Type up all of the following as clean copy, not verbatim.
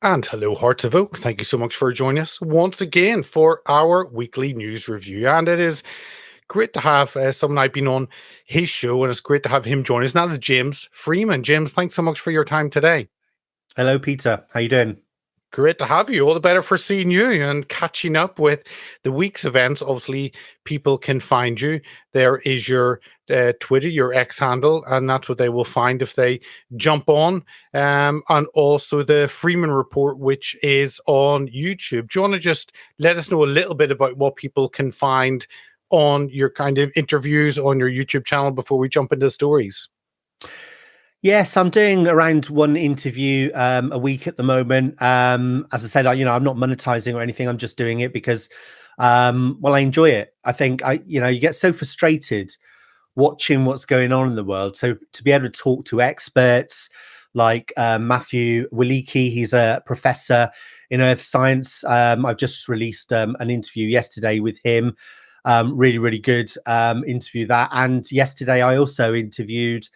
And hello, Hearts of Oak. Thank you so much for joining us once again for our weekly news review. And it is great to have someone I've been on his show, and it's great to have him join us. And that is James Freeman. James, thanks so much for your time today. Hello, Peter. How you doing? Great to have you. All the better for seeing you and catching up with the week's events. Obviously, people can find you. There is your Twitter, your X handle, and that's what they will find if they jump on. And also the Freeman Report, which is on YouTube. Do you want to just let us know a little bit about what people can find on your kind of interviews on your YouTube channel before we jump into the stories? Yes, I'm doing around one interview a week at the moment. As I said, I'm not monetizing or anything. I'm just doing it because, I enjoy it. I think you get so frustrated watching what's going on in the world. So to be able to talk to experts like Matthew Walicki, he's a professor in earth science. I've just released an interview yesterday with him. Really, really good interview that. And yesterday I also interviewed.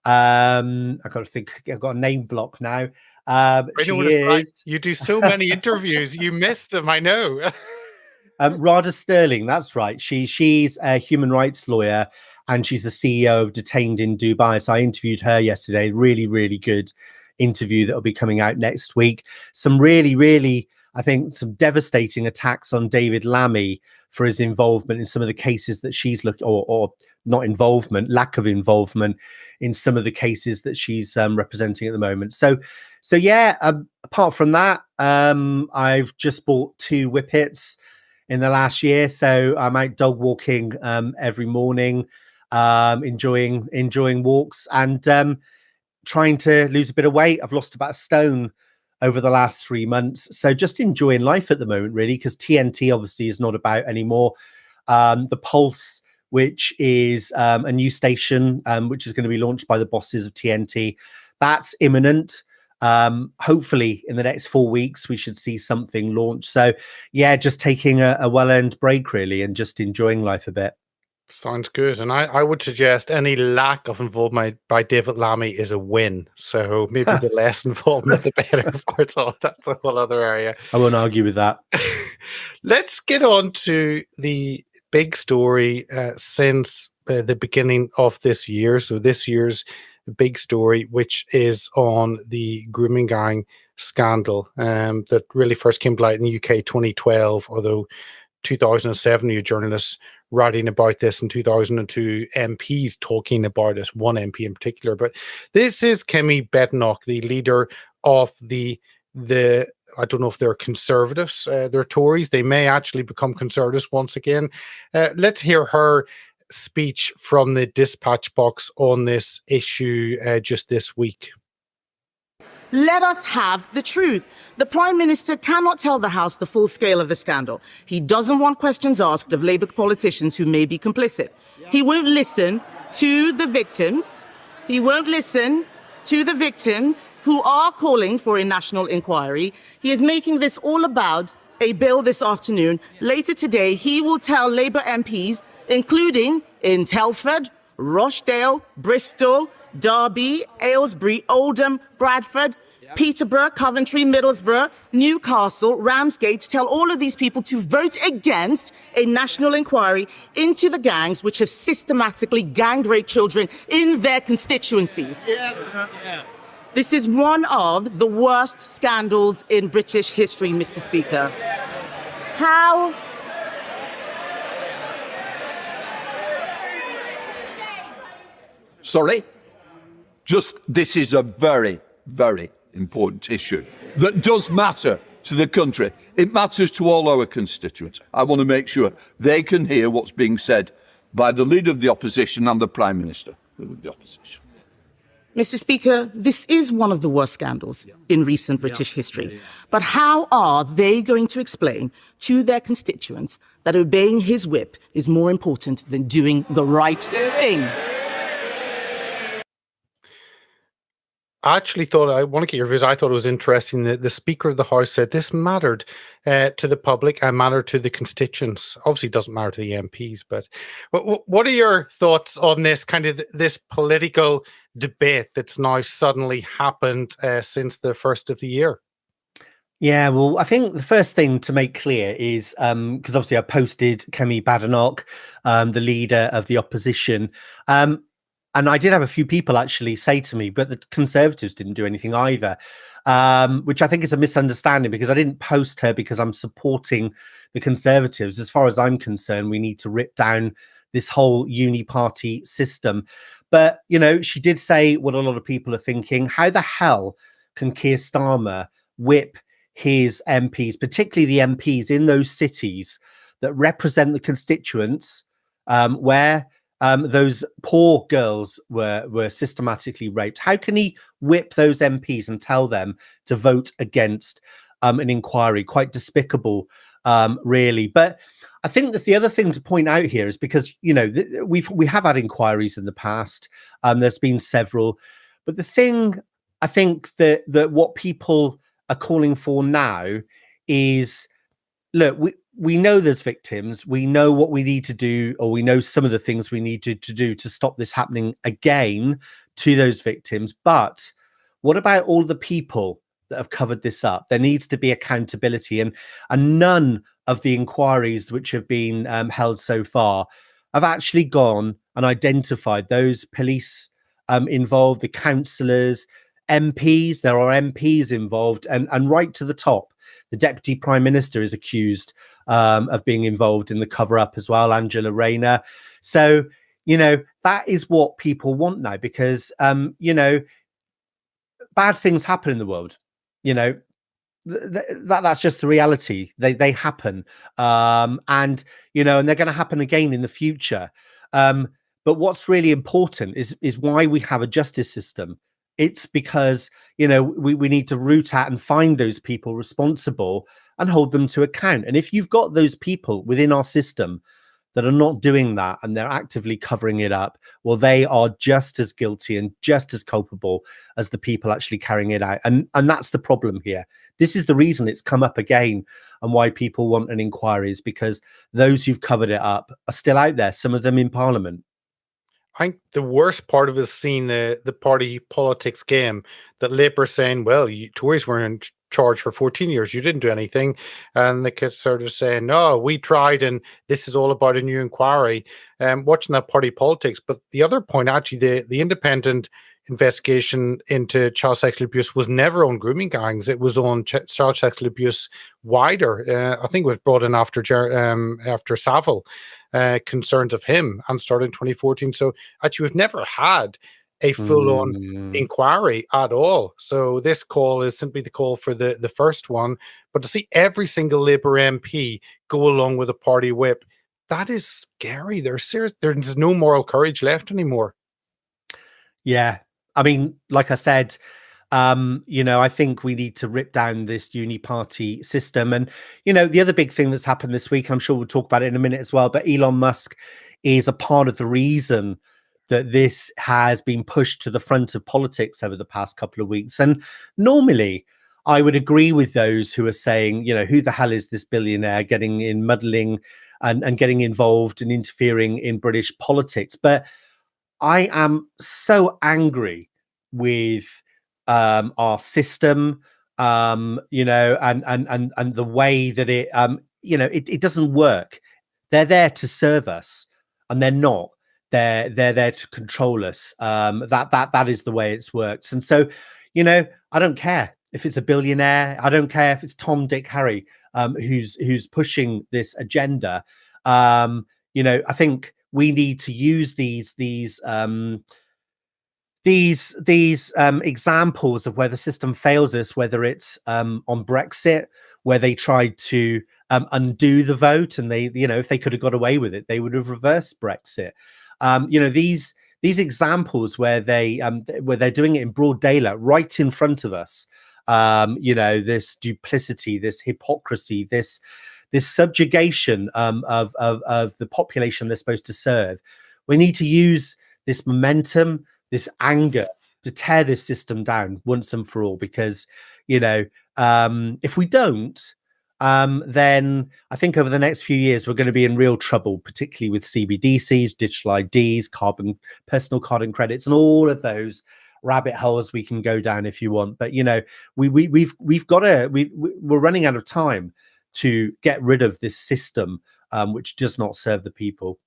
I got to think. I've got a name block now. She is. Right. You do so many interviews. You missed them. I know. Rada Sterling. That's right. She's a human rights lawyer, and she's the CEO of Detained in Dubai. So I interviewed her yesterday. Really, really good interview that will be coming out next week. Some really, really, I think, some devastating attacks on David Lammy for his involvement in some of the cases that she's looking, or not involvement, lack of involvement in some of the cases that she's representing at the moment. So yeah. Apart from that, I've just bought 2 whippets in the last year, so I'm out dog walking every morning, enjoying walks and trying to lose a bit of weight. I've lost about a stone over the last 3 months, so just enjoying life at the moment, really, because TNT obviously is not about anymore. The Pulse, which is a new station, which is going to be launched by the bosses of TNT, that's imminent. Hopefully in the next 4 weeks we should see something launched. So yeah, just taking a well-earned break, really, and just enjoying life a bit. Sounds good. And I would suggest any lack of involvement by David Lammy is a win. So maybe the less involvement, the better for it all. That's a whole other area. I won't argue with that. Let's get on to the big story since the beginning of this year. So this year's big story, which is on the Grooming Gang scandal that really first came to light in the UK 2012, although 2007 you journalists writing about this, in 2002 MPs talking about it, one MP in particular. But this is Kemi Badenoch, the leader of the I don't know if they're conservatives, they're Tories. They may actually become conservatives once again. Let's hear her speech from the dispatch box on this issue just this week. Let us have the truth. The Prime Minister cannot tell the House the full scale of the scandal. He doesn't want questions asked of Labour politicians who may be complicit. He won't listen to the victims. He won't listen to the victims who are calling for a national inquiry. He is making this all about a bill this afternoon. Later today, he will tell Labour MPs, including in Telford, Rochdale, Bristol, Derby, Aylesbury, Oldham, Bradford, Peterborough, Coventry, Middlesbrough, Newcastle, Ramsgate, to tell all of these people to vote against a national inquiry into the gangs which have systematically gang raped children in their constituencies. This is one of the worst scandals in British history, Mr. Speaker. How... Sorry? This is a very, very important issue that does matter to the country. It matters to all our constituents. I want to make sure they can hear what's being said by the Leader of the Opposition and the Prime Minister of the Opposition. Mr. Speaker, this is one of the worst scandals in recent British history. But how are they going to explain to their constituents that obeying his whip is more important than doing the right thing? I actually thought, I want to get your views. I thought it was interesting that the Speaker of the House said this mattered to the public and mattered to the constituents. Obviously, it doesn't matter to the MPs, but what are your thoughts on this kind of this political debate that's now suddenly happened since the first of the year? Yeah, well, I think the first thing to make clear is because obviously I posted Kemi Badenoch, the leader of the opposition, and I did have a few people actually say to me, but the Conservatives didn't do anything either, which I think is a misunderstanding because I didn't post her because I'm supporting the Conservatives. As far as I'm concerned, we need to rip down this whole uni-party system. But, you know, she did say what a lot of people are thinking. How the hell can Keir Starmer whip his MPs, particularly the MPs in those cities that represent the constituents where those poor girls were systematically raped? How can he whip those MPs and tell them to vote against an inquiry? Quite despicable, really. But I think that the other thing to point out here is because, you know, we have had inquiries in the past. There's been several, but the thing I think that what people are calling for now is, look, we know there's victims. We know what we need to do, or we know some of the things we need to do to stop this happening again to those victims. But what about all the people that have covered this up? There needs to be accountability, and none of the inquiries which have been held so far have actually gone and identified those police involved, the councillors, MPs. There are MPs involved, and right to the top, the Deputy Prime Minister is accused of being involved in the cover-up as well, Angela Rayner. So, you know, that is what people want now, because, you know, bad things happen in the world. You know, that's just the reality. They happen, and you know, and they're going to happen again in the future. But what's really important is why we have a justice system. It's because, you know, we need to root out and find those people responsible and hold them to account. And if you've got those people within our system that are not doing that and they're actively covering it up, well, they are just as guilty and just as culpable as the people actually carrying it out. And that's the problem here. This is the reason it's come up again, and why people want an inquiry, is because those who've covered it up are still out there, some of them in Parliament. I think the worst part of it is seeing the party politics game, that Labour saying, well, Tories were in charge for 14 years, you didn't do anything. And they could sort of say, no, we tried, and this is all about a new inquiry. Watching that party politics. But the other point, actually, the independent investigation into child sexual abuse was never on grooming gangs. It was on child sexual abuse wider. I think it was brought in after Savile. Concerns of him, and started in 2014. So actually, we've never had a full-on inquiry at all. So this call is simply the call for the first one. But to see every single Labour MP go along with a party whip, that is scary. There's no moral courage left anymore. Yeah, I mean, like I said, you know, I think we need to rip down this uni-party system. And, you know, the other big thing that's happened this week, I'm sure we'll talk about it in a minute as well, but Elon Musk is a part of the reason that this has been pushed to the front of politics over the past couple of weeks. And normally I would agree with those who are saying, you know, who the hell is this billionaire getting in, muddling and getting involved and interfering in British politics? But I am so angry with our system, you know, and the way that it, you know, it doesn't work. They're there to serve us, and they're not. They're there to control us. That is the way it's worked. And so, you know, I don't care if it's a billionaire. I don't care if it's Tom, Dick, Harry, who's pushing this agenda. You know, I think we need to use these examples of where the system fails us, whether it's on Brexit, where they tried to undo the vote, and they, you know, if they could have got away with it, they would have reversed Brexit. You know, these examples where they're doing it in broad daylight, right in front of us. You know, this duplicity, this hypocrisy, this subjugation of the population they're supposed to serve. We need to use this momentum, this anger, to tear this system down once and for all, because, you know, if we don't, then I think over the next few years we're going to be in real trouble, particularly with CBDCs, digital IDs, personal carbon credits, and all of those rabbit holes we can go down if you want. But we've got to we're running out of time to get rid of this system, which does not serve the people.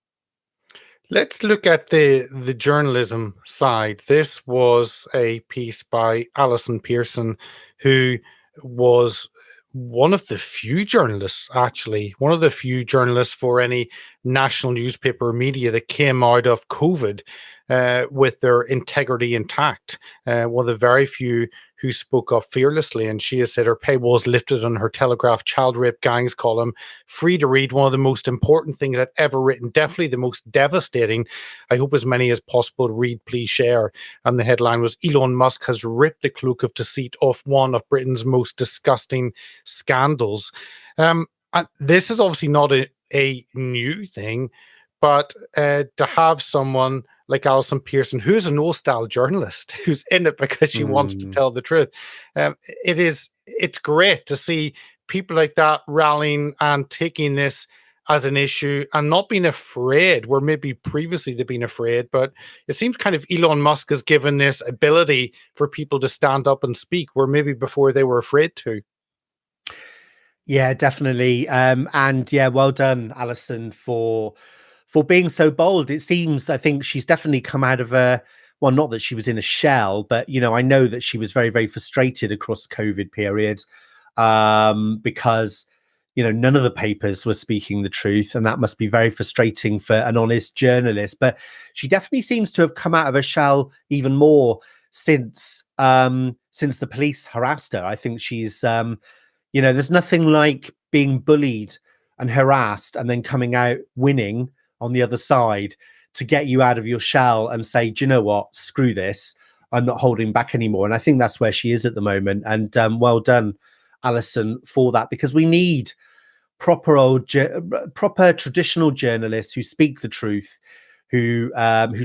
Let's look at the journalism side. This was a piece by Alison Pearson, who was one of the few journalists, actually, one of the few journalists for any national newspaper or media that came out of COVID with their integrity intact. One of the very few who spoke up fearlessly. And she has said her paywall was lifted on her Telegraph child rape gangs column. Free to read, one of the most important things I've ever written. Definitely the most devastating. I hope as many as possible to read, please share. And the headline was, Elon Musk has ripped the cloak of deceit off one of Britain's most disgusting scandals. And this is obviously not a new thing, but to have someone like Alison Pearson, who's an old-style journalist, who's in it because she wants to tell the truth. It's great to see people like that rallying and taking this as an issue and not being afraid, where maybe previously they've been afraid, but it seems kind of Elon Musk has given this ability for people to stand up and speak, where maybe before they were afraid to. Yeah, definitely. And yeah, well done, Alison, for being so bold. It seems, I think she's definitely come out of well, not that she was in a shell, but, I know that she was very, very frustrated across COVID period because, none of the papers were speaking the truth. And that must be very frustrating for an honest journalist. But she definitely seems to have come out of her shell even more since the police harassed her. I think she's, there's nothing like being bullied and harassed and then coming out winning on the other side to get you out of your shell and say, do you know what, screw this, I'm not holding back anymore. And I think that's where she is at the moment. And well done, Alison, for that, because we need proper traditional journalists who speak the truth, who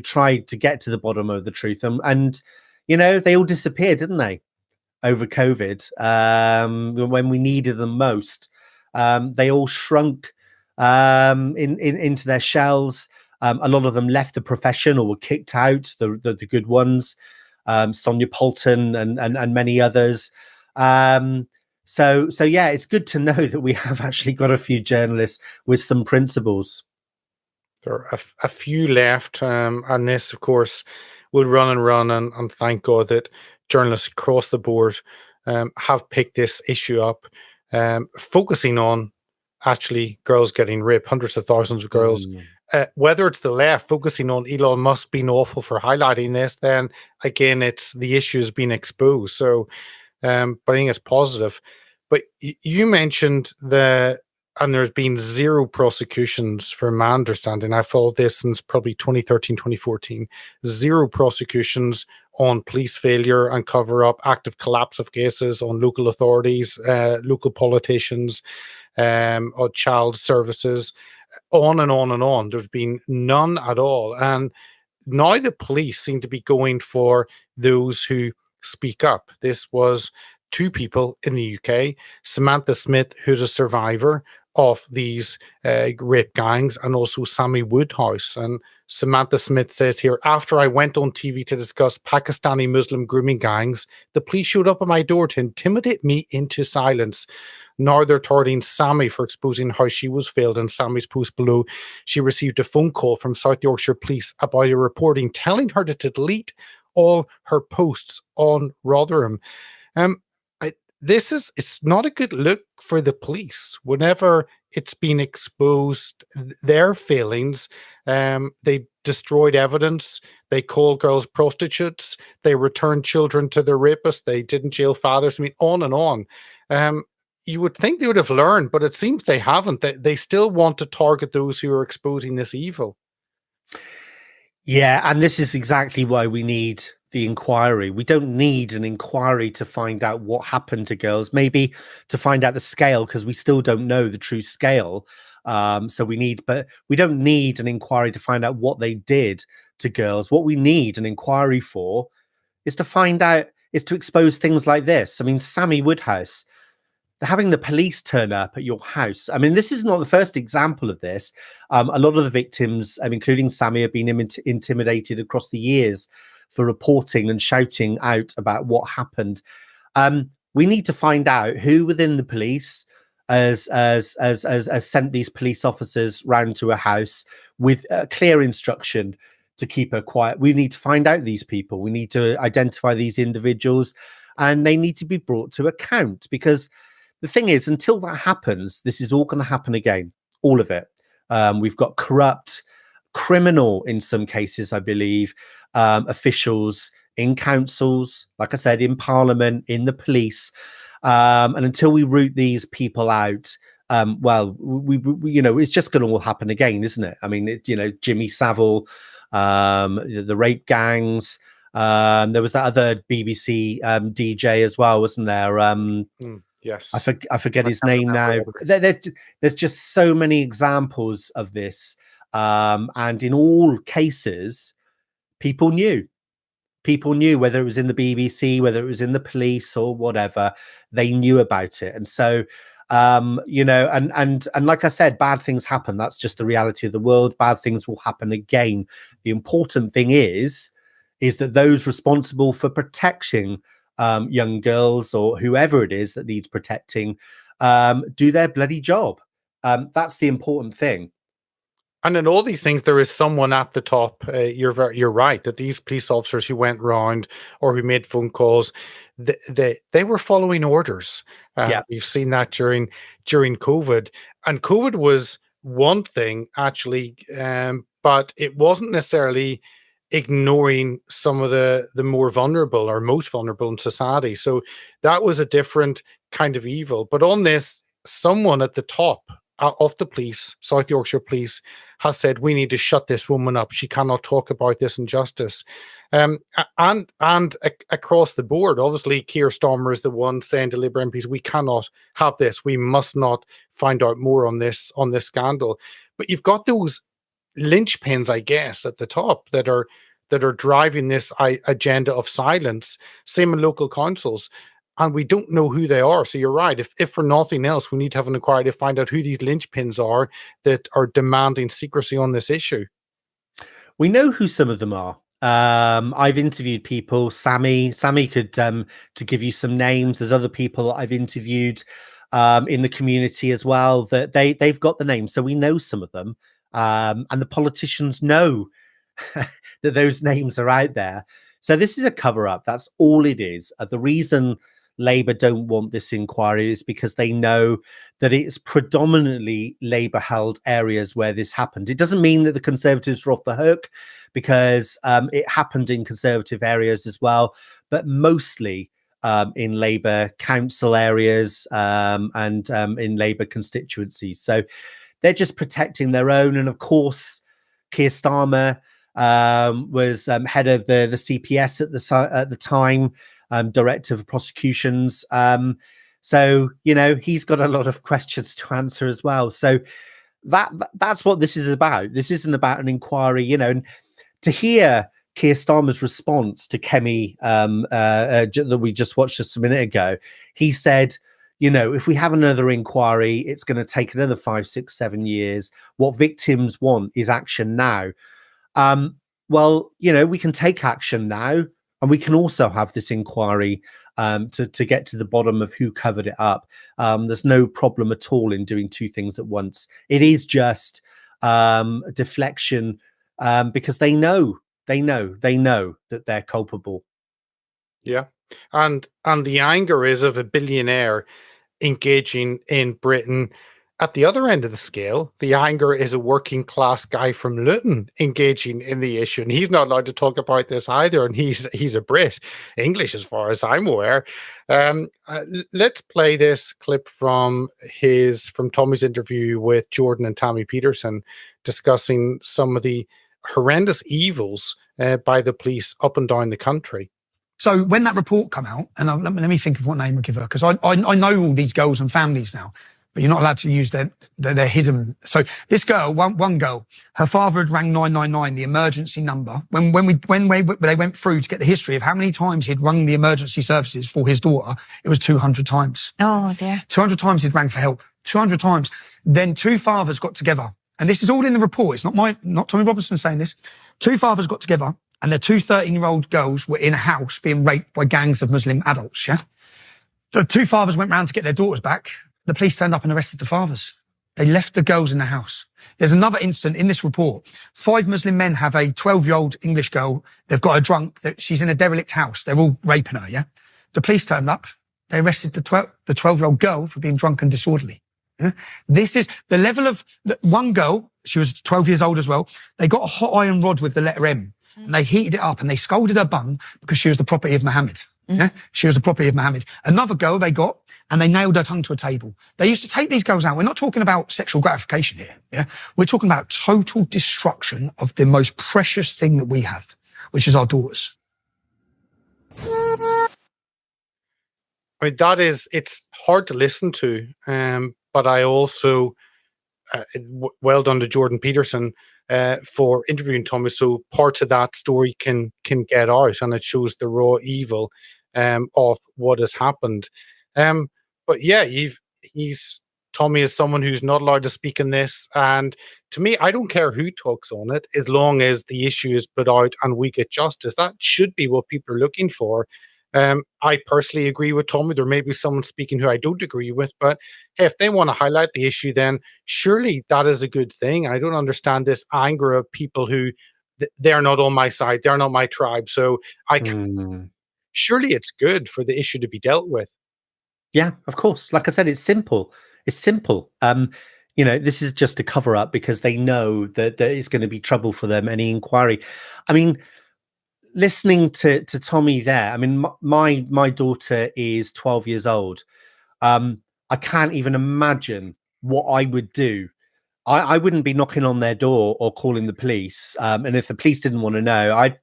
tried to get to the bottom of the truth. And they all disappeared, didn't they, over COVID, when we needed them most. They all shrunk into their shells. A lot of them left the profession or were kicked out, the good ones, Sonia Poulton and many others. So yeah, it's good to know that we have actually got a few journalists with some principles. There are a few left, and this, of course, will run and run, and thank God that journalists across the board have picked this issue up, focusing on actually girls getting raped, hundreds of thousands of girls. Whether it's the left focusing on Elon Musk being awful for highlighting this, then again, it's the issues being exposed. So, but I think it's positive. But you mentioned and there's been zero prosecutions from my understanding. I followed this since probably 2013, 2014. Zero prosecutions on police failure and cover up, active collapse of cases on local authorities, local politicians, or child services, on and on and on. There's been none at all. And now the police seem to be going for those who speak up. This was two people in the UK, Samantha Smith, who's a survivor of these rape gangs, and also Sammy Woodhouse. And Samantha Smith says here, after I went on TV to discuss Pakistani Muslim grooming gangs, the police showed up at my door to intimidate me into silence. Now they're targeting Sammy for exposing how she was failed. In Sammy's post below, she received a phone call from South Yorkshire Police about a reporting telling her to delete all her posts on Rotherham. It's not a good look for the police whenever it's been exposed, their failings. They destroyed evidence. They called girls prostitutes. They returned children to their rapists. They didn't jail fathers. I mean, on and on. You would think they would have learned, but it seems they haven't. They still want to target those who are exposing this evil. Yeah, and this is exactly why we need the inquiry. We don't need an inquiry to find out what happened to girls, maybe to find out the scale, because we still don't know the true scale. But we don't need an inquiry to find out what they did to girls. What we need an inquiry for is to expose things like this. I mean, Sammy Woodhouse, having the police turn up at your house. I mean, this is not the first example of this. A lot of the victims, including Sammy, have been intimidated across the years for reporting and shouting out about what happened. We need to find out who within the police has sent these police officers round to a house with clear instruction to keep her quiet. We need to find out these people. We need to identify these individuals, and they need to be brought to account, because the thing is, until that happens, this is all going to happen again, all of it. We've got corrupt, criminal, in some cases, I believe, officials in councils, like I said, in Parliament, in the police. And until we root these people out, we it's just going to all happen again, isn't it? I mean, Jimmy Savile, the rape gangs. There was that other BBC DJ as well, wasn't there? Yes, I forget his name now. There's just so many examples of this, and in all cases, people knew. People knew, whether it was in the BBC, whether it was in the police or whatever, they knew about it. And so, and like I said, bad things happen. That's just the reality of the world. Bad things will happen again. The important thing is that those responsible for protecting young girls, or whoever it is that needs protecting, do their bloody job. That's the important thing. And in all these things, there is someone at the top. You're right that these police officers who went round or who made phone calls, they were following orders. We've seen that during COVID, and COVID was one thing actually, but it wasn't necessarily ignoring some of the more vulnerable or most vulnerable in society. So that was a different kind of evil. But on this, someone at the top of the police, South Yorkshire Police, has said, we need to shut this woman up. She cannot talk about this injustice. And across the board, obviously, Keir Starmer is the one saying to Labour MPs, we cannot have this. We must not find out more on this scandal. But you've got those linchpins, I guess, at the top that are driving this agenda of silence. Same in local councils. And we don't know who they are. So you're right. If for nothing else, we need to have an inquiry to find out who these linchpins are that are demanding secrecy on this issue. We know who some of them are. I've interviewed people. Sammy could to give you some names. There's other people I've interviewed in the community as well that they've got the names. So we know some of them. And the politicians know that those names are out there. So this is a cover-up. That's all it is. The reason Labour don't want this inquiry is because they know that it's predominantly Labour-held areas where this happened. It doesn't mean that the Conservatives are off the hook, because it happened in Conservative areas as well, but mostly in Labour council areas and in Labour constituencies. So they're just protecting their own. And of course, Keir Starmer was head of the CPS at the time, Director of Prosecutions. So, he's got a lot of questions to answer as well. So that's what this is about. This isn't about an inquiry, and to hear Keir Starmer's response to Kemi that we just watched just a minute ago, he said, if we have another inquiry, it's going to take another 5, 6, 7 years. What victims want is action now. Well, we can take action now, and we can also have this inquiry to get to the bottom of who covered it up. There's no problem at all in doing two things at once. It is just a deflection because they know that they're culpable. Yeah. And the anger is of a billionaire engaging in Britain. At the other end of the scale, the anger is a working class guy from Luton engaging in the issue, and he's not allowed to talk about this either. And he's a Brit, English as far as I'm aware. Let's play this clip from Tommy's interview with Jordan and Tammy Peterson, discussing some of the horrendous evils by the police up and down the country. So when that report come out, and let me think of what name I give her, because I know all these girls and families now, but you're not allowed to use their hidden. So this girl, one girl, her father had rang 999, the emergency number. When they went through to get the history of how many times he'd rung the emergency services for his daughter, it was 200 times. Oh dear. 200 times he'd rang for help. 200 times. Then two fathers got together, and this is all in the report. It's not Tommy Robinson saying this. Two fathers got together and their two 13-year-old girls were in a house being raped by gangs of Muslim adults, yeah? The two fathers went round to get their daughters back. The police turned up and arrested the fathers. They left the girls in the house. There's another incident in this report. 5 Muslim men have a 12-year-old English girl. They've got her drunk. She's in a derelict house. They're all raping her, yeah? The police turned up. They arrested the 12-year-old girl for being drunk and disorderly. Yeah? This is the level of one girl. She was 12 years old as well. They got a hot iron rod with the letter M, and they heated it up and they scalded her bum because she was the property of Muhammad. Yeah, she was the property of Muhammad. Another girl they got and they nailed her tongue to a table. They used to take these girls out. We're not talking about sexual gratification here. Yeah, we're talking about total destruction of the most precious thing that we have, which is our daughters. I mean, it's hard to listen to, but I also, well done to Jordan Peterson for interviewing Thomas, so parts of that story can get out, and it shows the raw evil of what has happened. But yeah, Tommy is someone who's not allowed to speak in this, and to me, I don't care who talks on it, as long as the issue is put out and we get justice. That should be what people are looking for. I personally agree with Tommy. There may be someone speaking who I don't agree with, but hey, if they want to highlight the issue, then surely that is a good thing. I don't understand this anger of people who they're not on my side, they're not my tribe. So surely it's good for the issue to be dealt with. Yeah, of course. Like I said, it's simple. It's simple. This is just a cover up because they know that there is going to be trouble for them. Any inquiry. I mean, listening to Tommy there, I mean, my daughter is 12 years old. I can't even imagine what I would do. I wouldn't be knocking on their door or calling the police. And if the police didn't want to know, I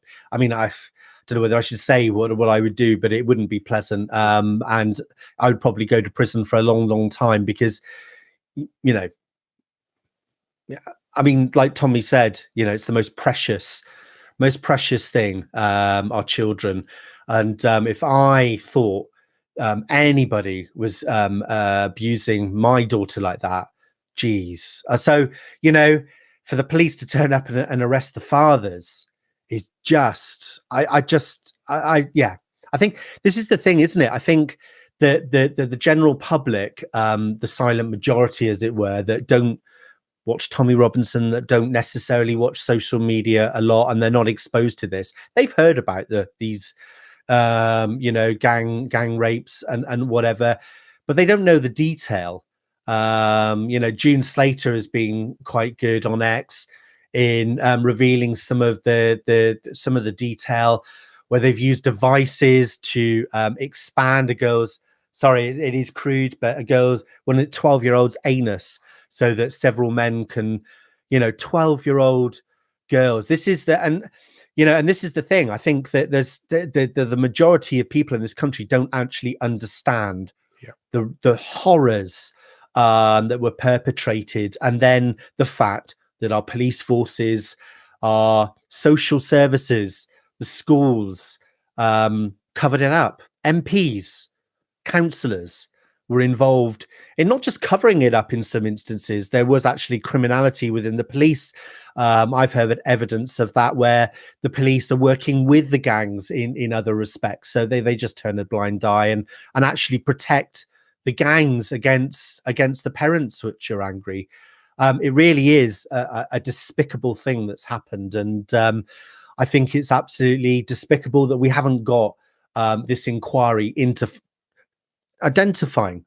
don't know whether I should say what I would do, but it wouldn't be pleasant. And I would probably go to prison for a long, long time because, I mean, like Tommy said, it's the most precious thing, our children. And if I thought anybody was abusing my daughter like that, geez. So, for the police to turn up and arrest the fathers is just, I think this is the thing, isn't it? I think the general public, the silent majority, as it were, that don't watch Tommy Robinson, that don't necessarily watch social media a lot, and they're not exposed to this. They've heard about these gang rapes and whatever, but they don't know the detail. June Slater has been quite good on X in revealing some of the detail where they've used devices to expand a girl's, sorry, it is crude, but a 12-year-old's anus, so that several men can, 12-year-old girls. This is and this is the thing. I think that there's the majority of people in this country don't actually understand the horrors that were perpetrated, and then the fact that our police forces, our social services, the schools covered it up. MPs, councillors were involved in not just covering it up. In some instances, there was actually criminality within the police. I've heard evidence of that, where the police are working with the gangs in other respects. So they just turn a blind eye and actually protect the gangs against the parents which are angry. It really is a despicable thing that's happened. And I think it's absolutely despicable that we haven't got this inquiry into identifying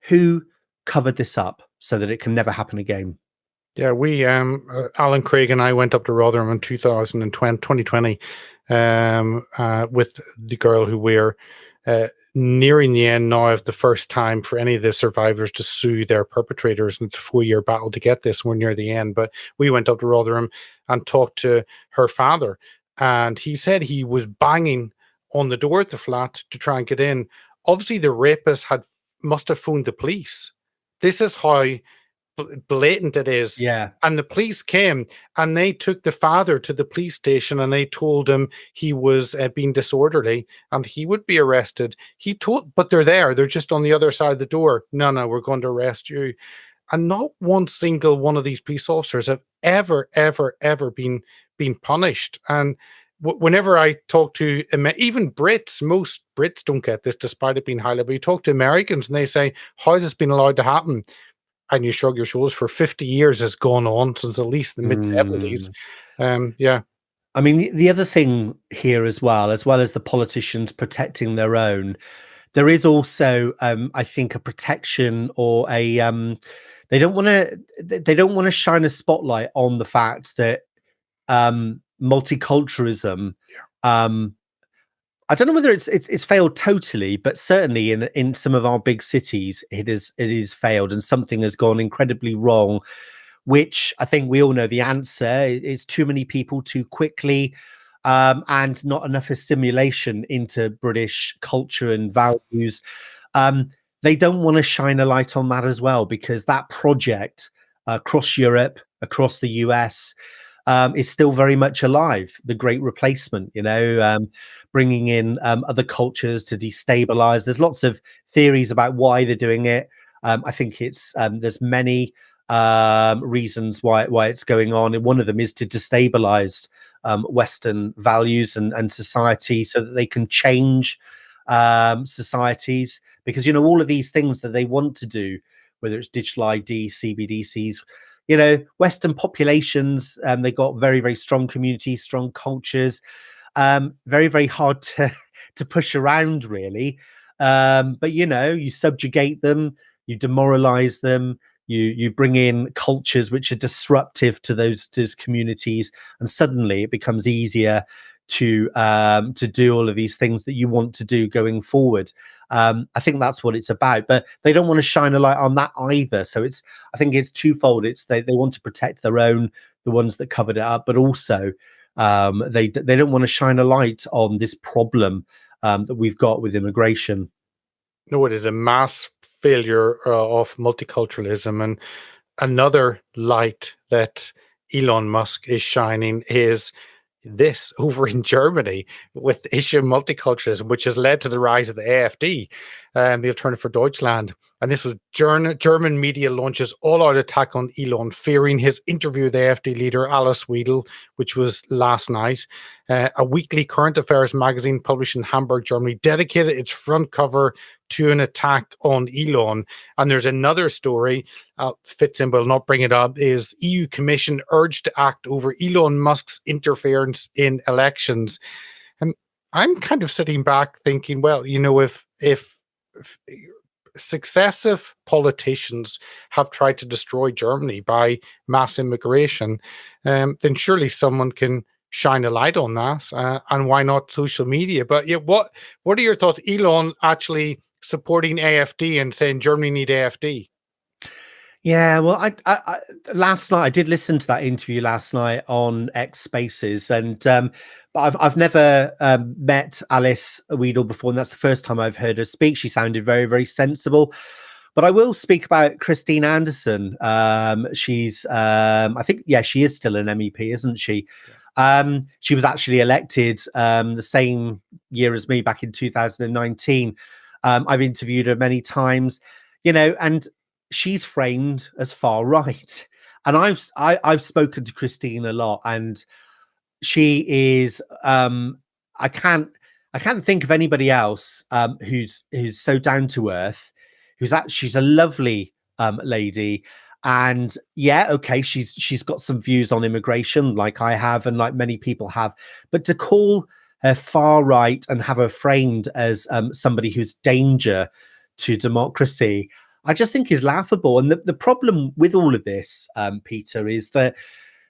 who covered this up so that it can never happen again. Yeah, we, Alan Craig and I went up to Rotherham in 2020 with the girl who we're nearing the end now of the first time for any of the survivors to sue their perpetrators. And it's a 4-year battle to get this. We're near the end, but we went up to Rotherham and talked to her father. And he said he was banging on the door at the flat to try and get in. Obviously, the rapist must have phoned the police. This is how blatant it is. Yeah. And the police came and they took the father to the police station and they told him he was being disorderly and he would be arrested. But they're there. They're just on the other side of the door. No, we're going to arrest you. And not one single one of these police officers have ever been punished. And whenever I talk to even Brits, most Brits don't get this, despite it being high level. You talk to Americans and they say, "How has this been allowed to happen?" And you shrug your shoulders. For 50 years, has gone on since at least the mid-70s. Yeah. I mean, the other thing here as well as the politicians protecting their own, there is also, I think, a protection or a they don't want to shine a spotlight on the fact that multiculturalism. I don't know whether it's failed totally, but certainly in some of our big cities, it is failed, and something has gone incredibly wrong. Which I think we all know the answer is too many people too quickly, and not enough assimilation into British culture and values. They don't want to shine a light on that as well, because that project across Europe, across the US, is still very much alive. The Great Replacement, bringing in other cultures to destabilize. There's lots of theories about why they're doing it. I think there's many reasons why it's going on, and one of them is to destabilize Western values and society, so that they can change societies. Because all of these things that they want to do, whether it's digital ID, CBDCs, Western populations, they got very, very strong communities, strong cultures, very, very hard to push around, really. But you subjugate them, you demoralize them, you bring in cultures which are disruptive to those communities, and suddenly it becomes easier to do all of these things that you want to do going forward. I think that's what it's about, but they don't want to shine a light on that either. So I think it's twofold. It's they want to protect their own, the ones that covered it up, but also they don't want to shine a light on this problem that we've got with immigration. No, it is a mass failure of multiculturalism. And another light that Elon Musk is shining is this over in Germany with the issue of multiculturalism, which has led to the rise of the AfD, the Alternative for Deutschland. And this was German media launches all-out attack on Elon, fearing his interview with the AfD leader Alice Weidel, which was last night. A weekly current affairs magazine published in Hamburg, Germany, dedicated its front cover to an attack on Elon. And there's another story, fits in, but I'll not bring it up, is EU Commission urged to act over Elon Musk's interference in elections. And I'm kind of sitting back thinking, well, if successive politicians have tried to destroy Germany by mass immigration, then surely someone can shine a light on that. And why not social media? But yeah, what are your thoughts? Elon actually supporting AfD and saying Germany need AfD. Yeah, well, I last night I did listen to that interview last night on X Spaces, and but I've never met Alice Weidel before, and that's the first time I've heard her speak. She sounded very, very sensible. But I will speak about Christine Anderson. She's, I think, she is still an MEP, isn't she? She was actually elected the same year as me, back in 2019. I've interviewed her many times, and she's framed as far right. And I've spoken to Christine a lot, and she is I can't think of anybody else who's so down to earth, she's a lovely lady. And she's got some views on immigration, like I have and like many people have, but to call her far right and have her framed as somebody who's danger to democracy, I just think is laughable. And the problem with all of this, Peter, is that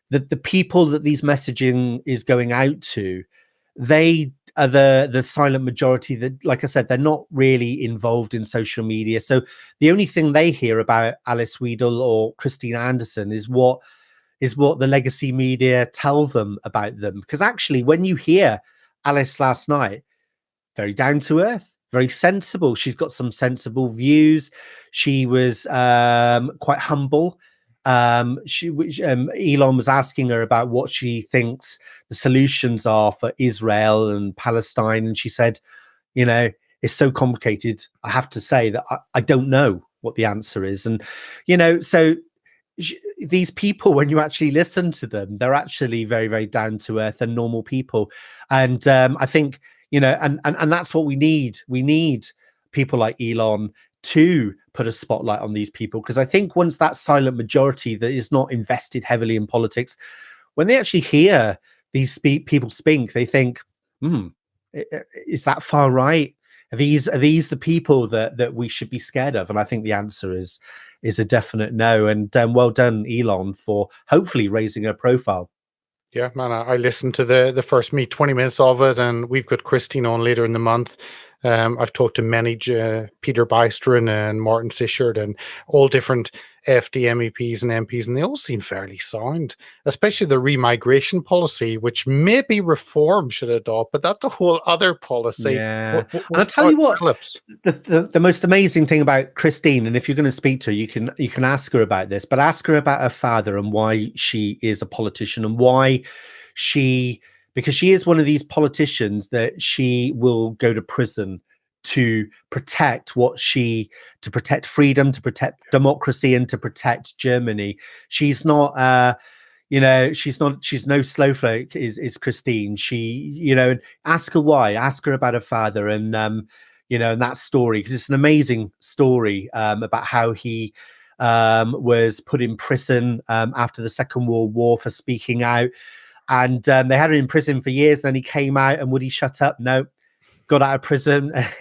the people that these messaging is going out to, they are the silent majority that, like I said, they're not really involved in social media. So the only thing they hear about Alice Weidel or Christine Anderson is what the legacy media tell them about them. Because actually, when you hear Alice last night, very down to earth, very sensible. She's got some sensible views. She was quite humble. Elon was asking her about what she thinks the solutions are for Israel and Palestine, and she said, it's so complicated. I have to say that I don't know what the answer is. And so these people, when you actually listen to them, they're actually very, very down to earth and normal people. And I think, and that's what we need. We need people like Elon to put a spotlight on these people, because I think once that silent majority that is not invested heavily in politics, when they actually hear these people speak, they think, is that far right? Are these the people that we should be scared of? And I think the answer is a definite no. And well done, Elon, for hopefully raising her profile. Yeah, man, I listened to the first 20 minutes of it, and we've got Christine on later in the month. I've talked to many, Peter Bystrom and Martin Sichert, and all different FD MEPs and MPs, and they all seem fairly sound, especially the remigration policy, which maybe Reform should adopt, but that's a whole other policy. Yeah. And I'll tell you what, the most amazing thing about Christine, and if you're going to speak to her, you can ask her about this, but ask her about her father and why she is a politician, and why because she is one of these politicians that she will go to prison to protect to protect freedom, to protect democracy, and to protect Germany. She's not, she's no snowflake, is Christine. She, ask her why, ask her about her father, and, and that story, because it's an amazing story about how he was put in prison after the Second World War for speaking out. And they had him in prison for years. Then he came out, and would he shut up? No, got out of prison. And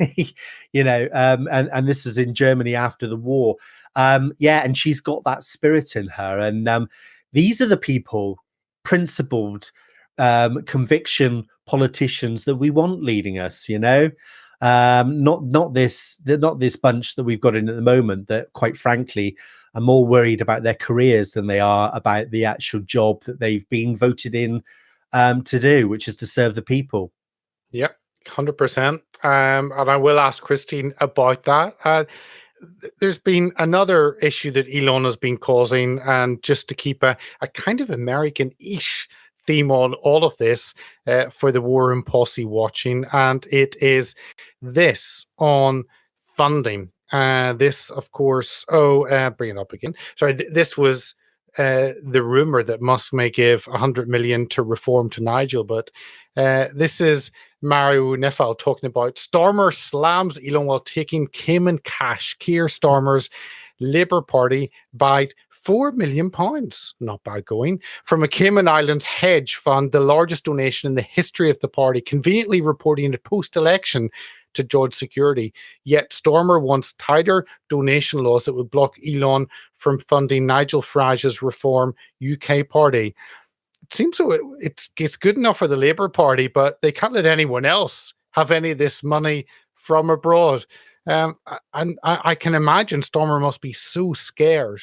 this is in Germany after the war. And she's got that spirit in her. And these are the people, principled, conviction politicians that we want leading us. Not this bunch that we've got in at the moment that, quite frankly, are more worried about their careers than they are about the actual job that they've been voted in to do, which is to serve the people. Yeah, 100%. And I will ask Christine about that. There's been another issue that Elon has been causing, and just to keep a kind of American-ish theme on all of this for the Warren Posse watching, and it is this on funding. This, of course, bring it up again. Sorry, this was the rumor that Musk may give 100 million to Reform to Nigel, but this is Mario Nefal talking about Starmer slams Elon while taking Cayman cash. Keir Starmer's Labour Party buyed £4 million, not bad going, from a Cayman Islands hedge fund, the largest donation in the history of the party, conveniently reporting it post-election to dodge security. Yet Starmer wants tighter donation laws that would block Elon from funding Nigel Farage's Reform UK party. It seems so it's good enough for the Labour Party, but they can't let anyone else have any of this money from abroad. And I can imagine Starmer must be so scared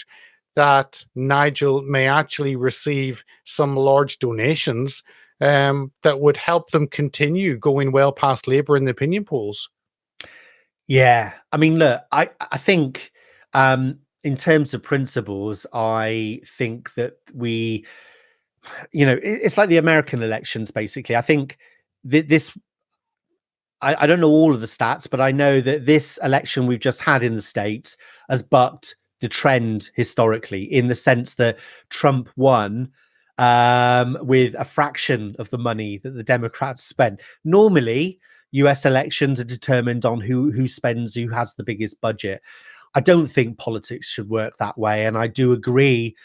that Nigel may actually receive some large donations that would help them continue going well past Labour in the opinion polls. Yeah, I mean, look, I think in terms of principles, I think that we, it's like the American elections, basically. I think this, I don't know all of the stats, but I know that this election we've just had in the States has bucked the trend historically, in the sense that Trump won with a fraction of the money that the Democrats spent. Normally, US elections are determined on who spends, who has the biggest budget. I don't think politics should work that way. And I do agree,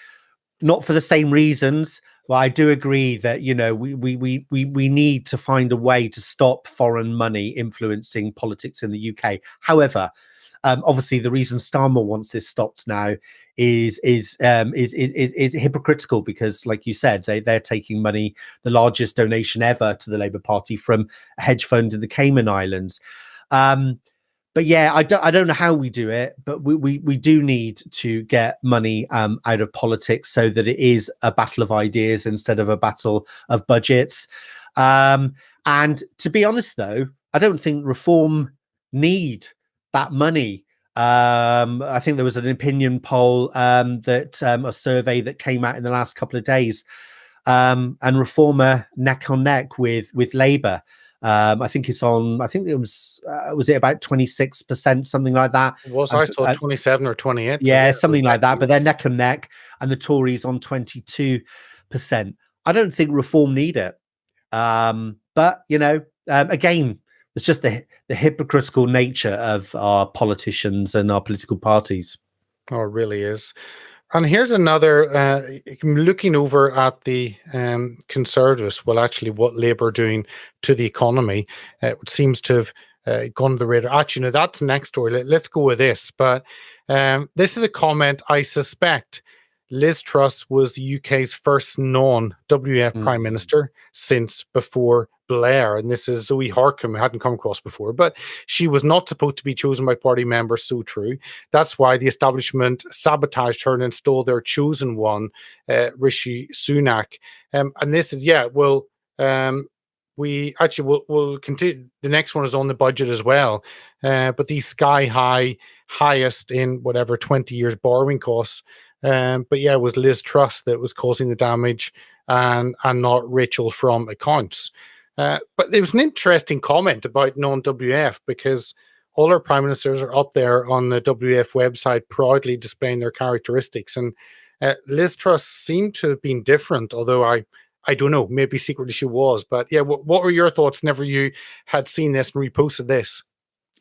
not for the same reasons, but I do agree that, we need to find a way to stop foreign money influencing politics in the UK. However, obviously, the reason Starmer wants this stopped now is hypocritical, because, like you said, they're taking money, the largest donation ever to the Labour Party, from a hedge fund in the Cayman Islands. But yeah, I don't know how we do it, but we do need to get money out of politics so that it is a battle of ideas instead of a battle of budgets. And to be honest, though, I don't think Reform need that money. I think there was an opinion poll that a survey that came out in the last couple of days, and Reform are neck on neck with Labour. I think it's on. I think it was it about 26%, something like that. I saw 27 or 28. So Yeah, it was something like that. definitely- But they're neck and neck, and the Tories on 22%. I don't think reform need it. But again, it's just the hypocritical nature of our politicians and our political parties. Oh, it really is. And here's another, looking over at the Conservatives, well, actually, what Labour are doing to the economy, it seems to have gone to the radar. Actually, no, that's the next story. Let's go with this. But this is a comment. I suspect Liz Truss was the UK's first non-WF Prime Minister since before Blair. And this is Zoe Harcombe, who hadn't come across before. But she was not supposed to be chosen by party members, so true. That's why the establishment sabotaged her and installed their chosen one, Rishi Sunak. And this is, we actually will continue. The next one is on the budget as well. But these highest in whatever 20 years borrowing costs. But yeah, it was Liz Truss that was causing the damage and not Rachel from accounts. But there was an interesting comment about non-WF because all our prime ministers are up there on the WF website proudly displaying their characteristics. And Liz Truss seemed to have been different, although I don't know, maybe secretly she was. But yeah, what were your thoughts whenever you had seen this and reposted this?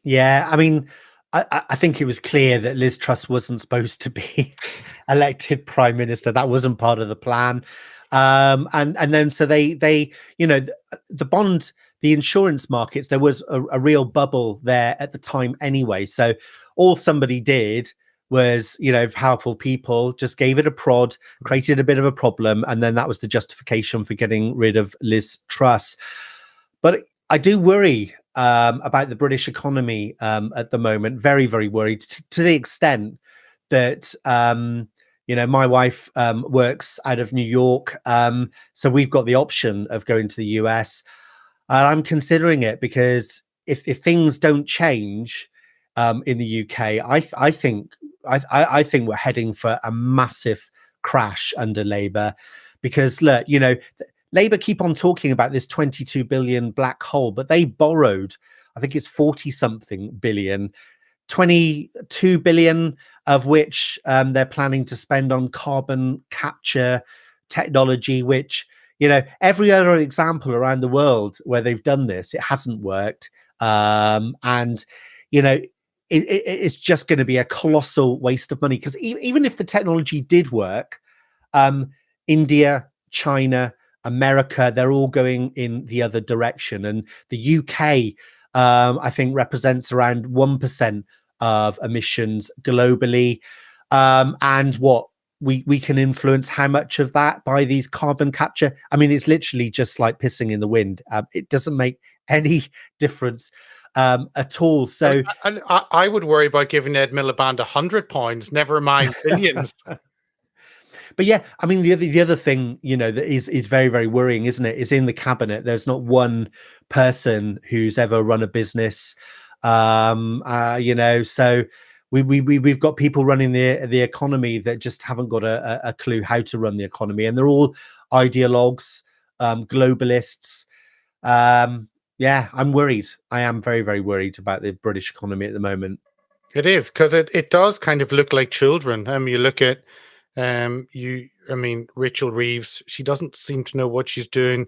Yeah, I mean, I think it was clear that Liz Truss wasn't supposed to be elected prime minister. That wasn't part of the plan. And then so they the bond, the insurance markets, there was a real bubble there at the time anyway. So all somebody did was, powerful people just gave it a prod, created a bit of a problem, and then that was the justification for getting rid of Liz Truss. But I do worry about the British economy at the moment. Very, very worried to the extent that my wife works out of New York, so we've got the option of going to the US. I'm considering it because if things don't change in the UK, I think we're heading for a massive crash under Labour. Because look, Labour keep on talking about this 22 billion black hole, but they borrowed, I think it's 40 something billion, 22 billion of which they're planning to spend on carbon capture technology, which, every other example around the world where they've done this, it hasn't worked. It's just going to be a colossal waste of money because even if the technology did work, India, China, America, they're all going in the other direction. And the UK, I think, represents around 1% of emissions globally. And what we can influence how much of that by these carbon capture. I mean, it's literally just like pissing in the wind. It doesn't make any difference at all. So I would worry about giving Ed Miliband £100, never mind billions. But yeah, I mean, the other thing, that is very, very worrying, isn't it? Is in the cabinet, there's not one person who's ever run a business. So we've got people running the economy that just haven't got a clue how to run the economy, and they're all ideologues, globalists. Yeah, I'm worried. I am very, very worried about the British economy at the moment. It is because it does kind of look like children. You look at Rachel Reeves, she doesn't seem to know what she's doing.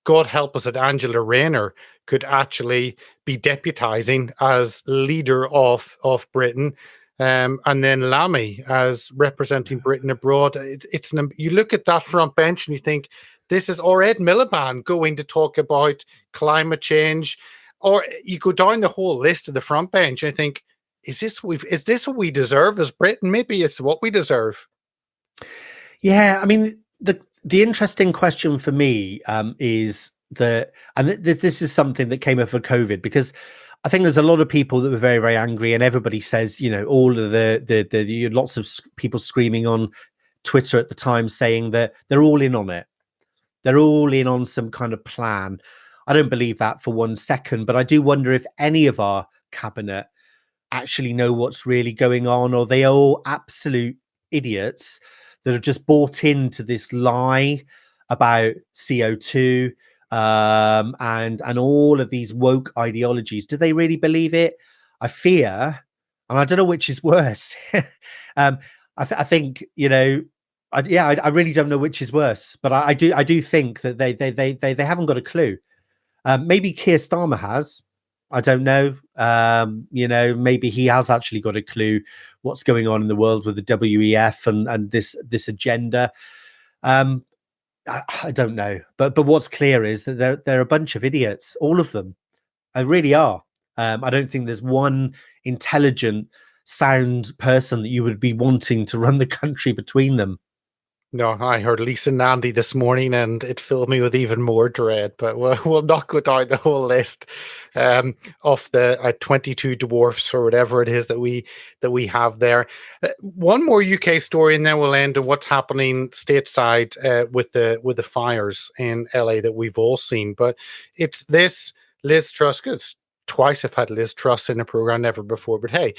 God help us that Angela Rayner could actually be deputizing as leader of Britain, and then Lammy as representing Britain abroad. You look at that front bench and you think this is or Ed Miliband going to talk about climate change, or you go down the whole list of the front bench and I think, is this what we deserve as Britain? Maybe it's what we deserve. Yeah, I mean, the interesting question for me is that, and this is something that came up for COVID, because I think there's a lot of people that were very, very angry, and everybody says, all of the lots of people screaming on Twitter at the time saying that they're all in on it. They're all in on some kind of plan. I don't believe that for 1 second, but I do wonder if any of our cabinet actually know what's really going on, or they are all absolute idiots that have just bought into this lie about CO2, and all of these woke ideologies. Do they really believe it? I fear, and I don't know which is worse. I think, you know, I really don't know which is worse, but I do think that they haven't got a clue. Maybe Keir Starmer has. I don't know. You know, maybe he has actually got a clue what's going on in the world with the WEF and this agenda. I don't know, but what's clear is that they're a bunch of idiots, all of them. I really are. I don't think there's one intelligent, sound person that you would be wanting to run the country between them. No, I heard Lisa Nandy this morning, and it filled me with even more dread. But we'll not go down the whole list of the 22 dwarfs or whatever it is that we have there. One more UK story, and then we'll end on what's happening stateside with the fires in LA that we've all seen. But it's this Liz Truss. Twice I've had Liz Truss in a program, never before. But hey,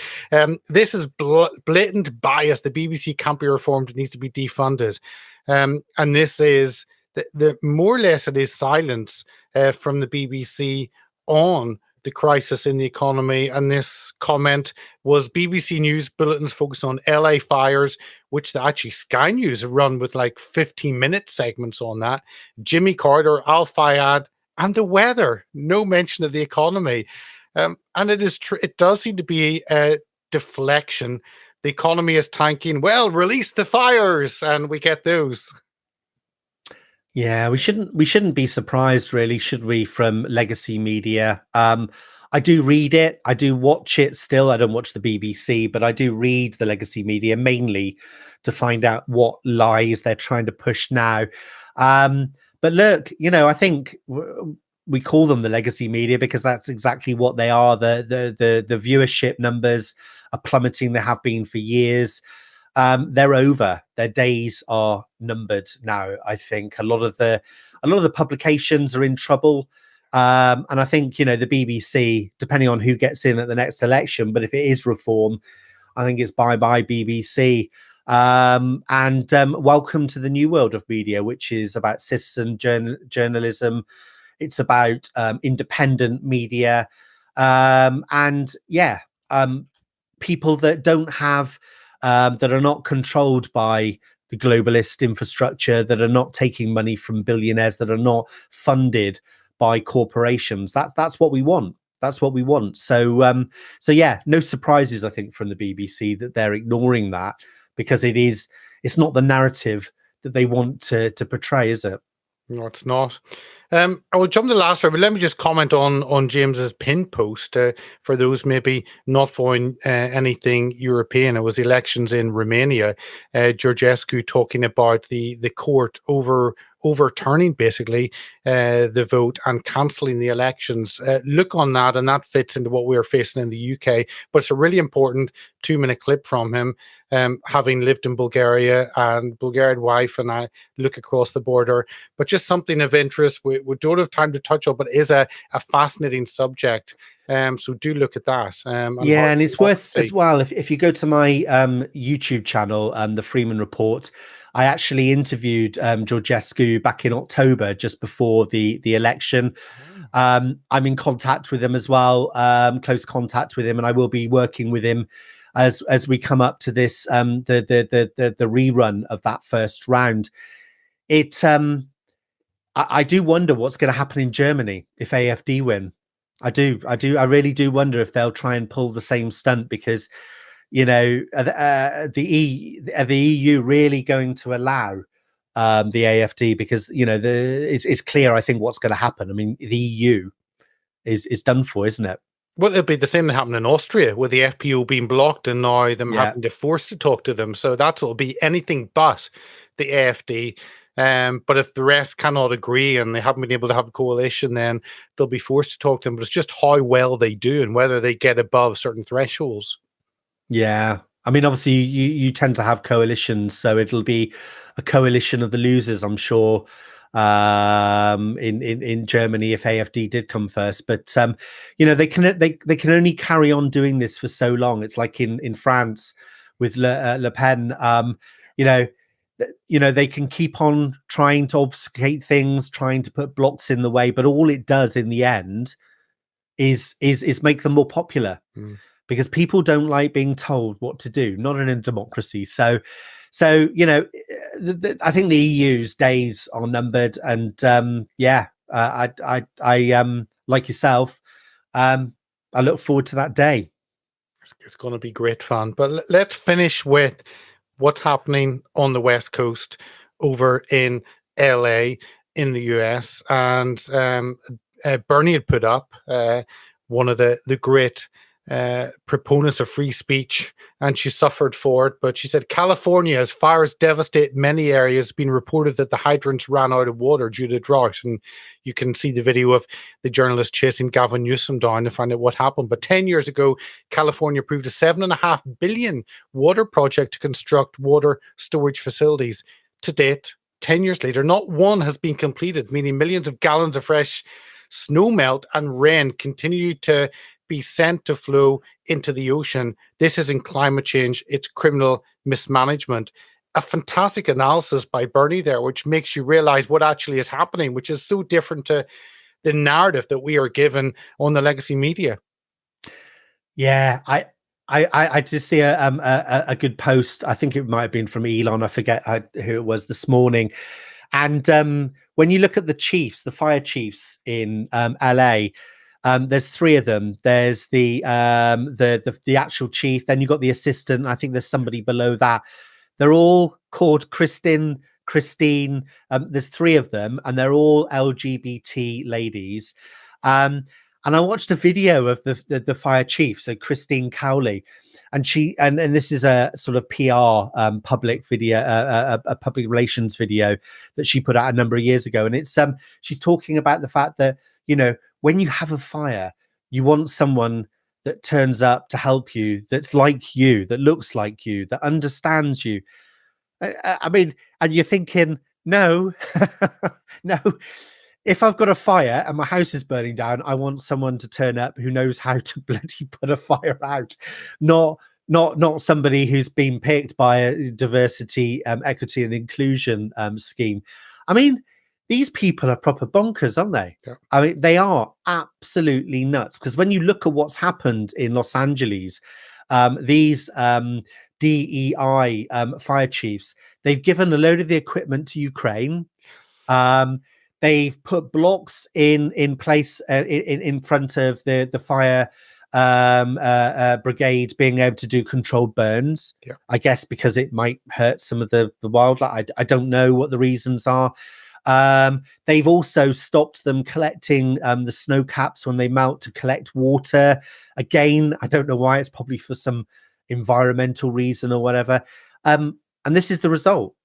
this is blatant bias. The BBC can't be reformed; it needs to be defunded. And this is the more or less it is silence from the BBC on the crisis in the economy. And this comment was BBC News bulletins focused on LA fires, which actually Sky News run with like 15-minute segments on that. Jimmy Carter, Al Fayed, and the weather, no mention of the economy. And it is true. It does seem to be a deflection. The economy is tanking. Well, release the fires, and we get those. Yeah, we shouldn't be surprised, really, should we, from legacy media? I do read it. I do watch it still. I don't watch the BBC, but I do read the legacy media mainly to find out what lies they're trying to push now. But look, you know, I think we call them the legacy media because that's exactly what they are. The viewership numbers are plummeting. They have been for years. They're over. Their days are numbered now. I think a lot of the publications are in trouble. And I think, you know, the BBC, depending on who gets in at the next election, but if it is reform, I think it's bye-bye BBC. And welcome to the new world of media, which is about citizen journalism. It's about independent media. And yeah, people that don't have, that are not controlled by the globalist infrastructure, that are not taking money from billionaires, that are not funded by corporations. That's what we want. That's what we want. So yeah, no surprises, I think, from the BBC that they're ignoring that, because it's not the narrative that they want to portray, is it? No, it's not. I will jump to the last one, but let me just comment on James's pin post for those maybe not following anything European. It was elections in Romania. Georgescu talking about the court overturning basically the vote and cancelling the elections. Look on that, and that fits into what we're facing in the UK. But it's a really important 2-minute clip from him, having lived in Bulgaria and Bulgarian wife, and I look across the border. But just something of interest. We don't have time to touch on, but it is a fascinating subject. So do look at that. And it's worth as well, if you go to my YouTube channel, the Freeman Report, I actually interviewed Georgescu back in October, just before the election. I'm in contact with him as well, close contact with him, and I will be working with him as we come up to this the rerun of that first round. I do wonder what's going to happen in Germany if AfD win. I really do wonder if they'll try and pull the same stunt, because, you know, the EU really going to allow the AfD, because, you know, it's clear, I think, what's going to happen. I mean, the EU is done for, isn't it? Well, it'll be the same that happened in Austria, with the FPO being blocked and now them having to force to talk to them. So that'll be anything but the AfD. But if the rest cannot agree and they haven't been able to have a coalition, then they'll be forced to talk to them. But it's just how well they do and whether they get above certain thresholds. Yeah. I mean, obviously, you tend to have coalitions, so it'll be a coalition of the losers, I'm sure, in Germany if AfD did come first. But you know, they can only carry on doing this for so long. It's like in France with Le Pen. You know, they can keep on trying to obfuscate things, trying to put blocks in the way, but all it does in the end is make them more popular, because people don't like being told what to do, not in a democracy. So I think the EU's days are numbered, and I like yourself, I look forward to that day. It's going to be great fun. But let's finish with what's happening on the West Coast over in LA in the US. And Bernie had put up one of the great proponents of free speech, and she suffered for it. But she said California, as fires devastate many areas, been reported that the hydrants ran out of water due to drought. And you can see the video of the journalist chasing Gavin Newsom down to find out what happened. But 10 years ago, California approved a $7.5 billion water project to construct water storage facilities. To date, 10 years later, not one has been completed, meaning millions of gallons of fresh snow melt and rain continue to be sent to flow into the ocean. This isn't climate change, it's criminal mismanagement. A fantastic analysis by Bernie there, which makes you realize what actually is happening, which is so different to the narrative that we are given on the legacy media. Yeah, I just see a good post. I think it might have been from Elon. I forget who it was this morning. And when you look at the chiefs, the fire chiefs in LA, there's three of them. There's the actual chief. Then you've got the assistant. I think there's somebody below that. They're all called Christine. There's three of them, and they're all LGBT ladies. And I watched a video of the fire chief, so Christine Cowley, and this is a sort of PR public video, a public relations video that she put out a number of years ago, and it's she's talking about the fact that when you have a fire, you want someone that turns up to help you, that's like you, that looks like you, that understands you. I mean, and you're thinking, no, no. If I've got a fire and my house is burning down, I want someone to turn up who knows how to bloody put a fire out, not somebody who's been picked by a diversity, equity, and inclusion scheme. I mean, these people are proper bonkers, aren't they? Yeah. I mean, they are absolutely nuts. Because when you look at what's happened in Los Angeles, these DEI fire chiefs, they've given a load of the equipment to Ukraine. They've put blocks in place in front of the fire brigade being able to do controlled burns. Yeah. I guess because it might hurt some of the wildlife. I don't know what the reasons are. They've also stopped them collecting the snow caps when they melt to collect water. Again, I don't know why. It's probably for some environmental reason or whatever. And this is the result.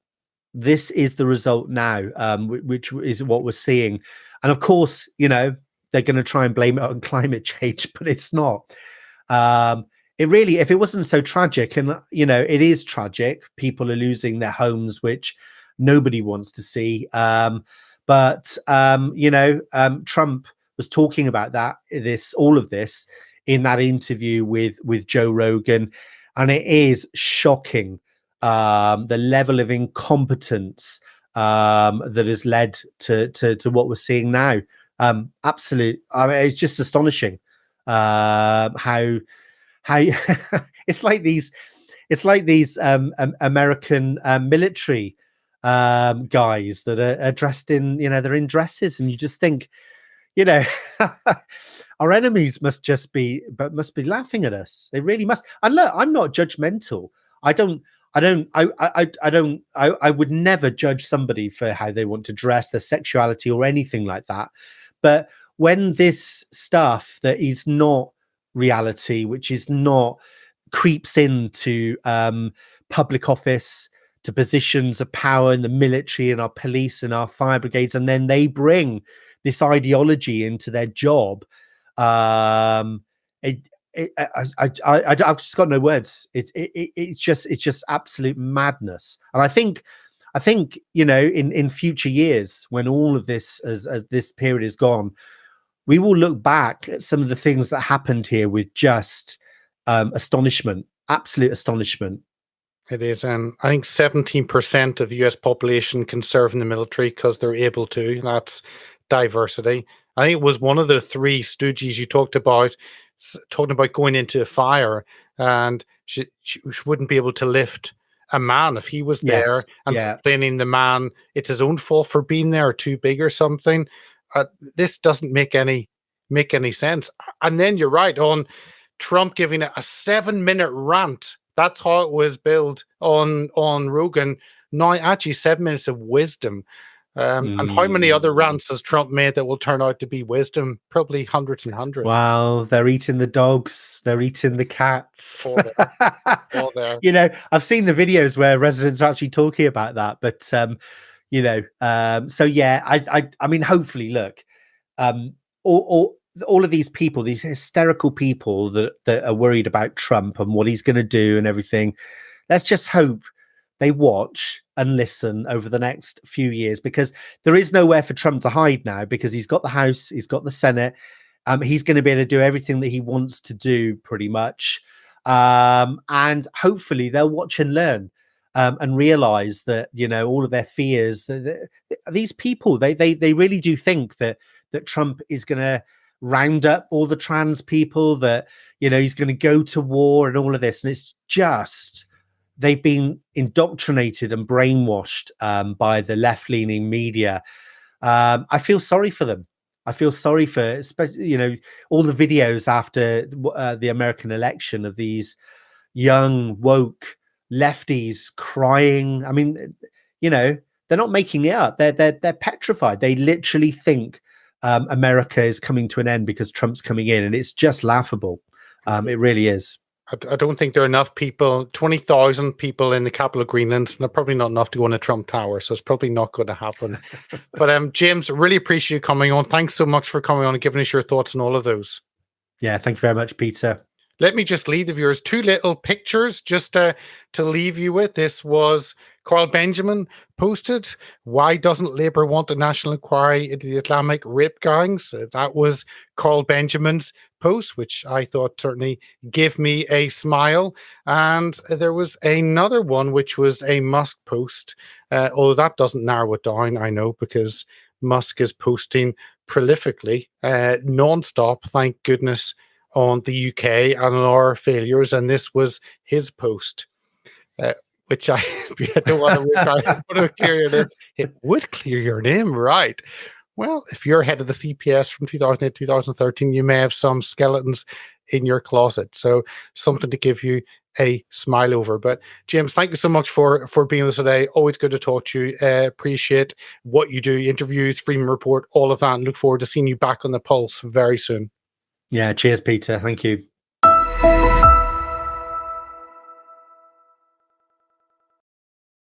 This is the result now, which is what we're seeing. And of course, they're going to try and blame it on climate change, but it's not. It really, if it wasn't so tragic, and it is tragic, people are losing their homes, which nobody wants to see. But Trump was talking about all of this in that interview with Joe Rogan, and it is shocking. The level of incompetence that has led to what we're seeing now. Absolute. I mean, it's just astonishing how it's like these American military guys that are dressed in, they're in dresses, and you just think, our enemies must be laughing at us. They really must. And look, I'm not judgmental. I would never judge somebody for how they want to dress, their sexuality, or anything like that. But when this stuff that is not reality, which is not, creeps into public office, to positions of power in the military and our police and our fire brigades, and then they bring this ideology into their job, I've just got no words. It's just absolute madness. And I think in future years, when all of this as this period is gone, we will look back at some of the things that happened here with just astonishment, absolute astonishment. It is, and I think 17% of the US population can serve in the military because they're able to. That's diversity. I think it was one of the three stooges you talked about, talking about going into a fire, and she wouldn't be able to lift a man if he was there, Yes. and Yeah. complaining the man it's his own fault for being there, too big or something. This doesn't make any sense. And then you're right on Trump giving it a 7-minute rant. That's how it was billed on Rogan. Now, actually, 7 minutes of wisdom. And how many other rants has Trump made that will turn out to be wisdom? Probably hundreds and hundreds. Wow, they're eating the dogs, they're eating the cats. All there. All there. You know, I've seen the videos where residents are actually talking about that, but so yeah, I mean, hopefully, look, all of these people, these hysterical people that are worried about Trump and what he's going to do and everything, let's just hope they watch and listen over the next few years, because there is nowhere for Trump to hide now, because he's got the House, he's got the Senate. He's going to be able to do everything that he wants to do pretty much. And hopefully they'll watch and learn and realize that, all of their fears, these people, they really do think that Trump is going to round up all the trans people, that, he's going to go to war and all of this. And it's just, they've been indoctrinated and brainwashed by the left-leaning media. I feel sorry for them. I feel sorry for, especially, all the videos after the American election of these young, woke lefties crying. I mean, they're not making it up. They're petrified. They literally think America is coming to an end because Trump's coming in, and it's just laughable. It really is. I don't think there are enough people, 20,000 people in the capital of Greenland, and they're probably not enough to go in a Trump Tower, so it's probably not going to happen. But James, really appreciate you coming on. Thanks so much for coming on and giving us your thoughts on all of those. Yeah, thank you very much, Peter. Let me just leave the viewers 2 little pictures just to leave you with. This was Carl Benjamin posted, "Why doesn't Labour want a national inquiry into the Islamic rape gangs?" That was Carl Benjamin's post, which I thought certainly gave me a smile. And there was another one, which was a Musk post. Although that doesn't narrow it down, I know, because Musk is posting prolifically, non-stop, thank goodness, on the UK and on our failures. And this was his post. Which I don't want to clear your name. It would clear your name, right? Well, if you're head of the CPS from 2008, 2013, you may have some skeletons in your closet. So something to give you a smile over. But James, thank you so much for being with us today. Always good to talk to you. Appreciate what you do, interviews, Freeman Report, all of that, and look forward to seeing you back on the pulse very soon. Yeah, cheers, Peter. Thank you.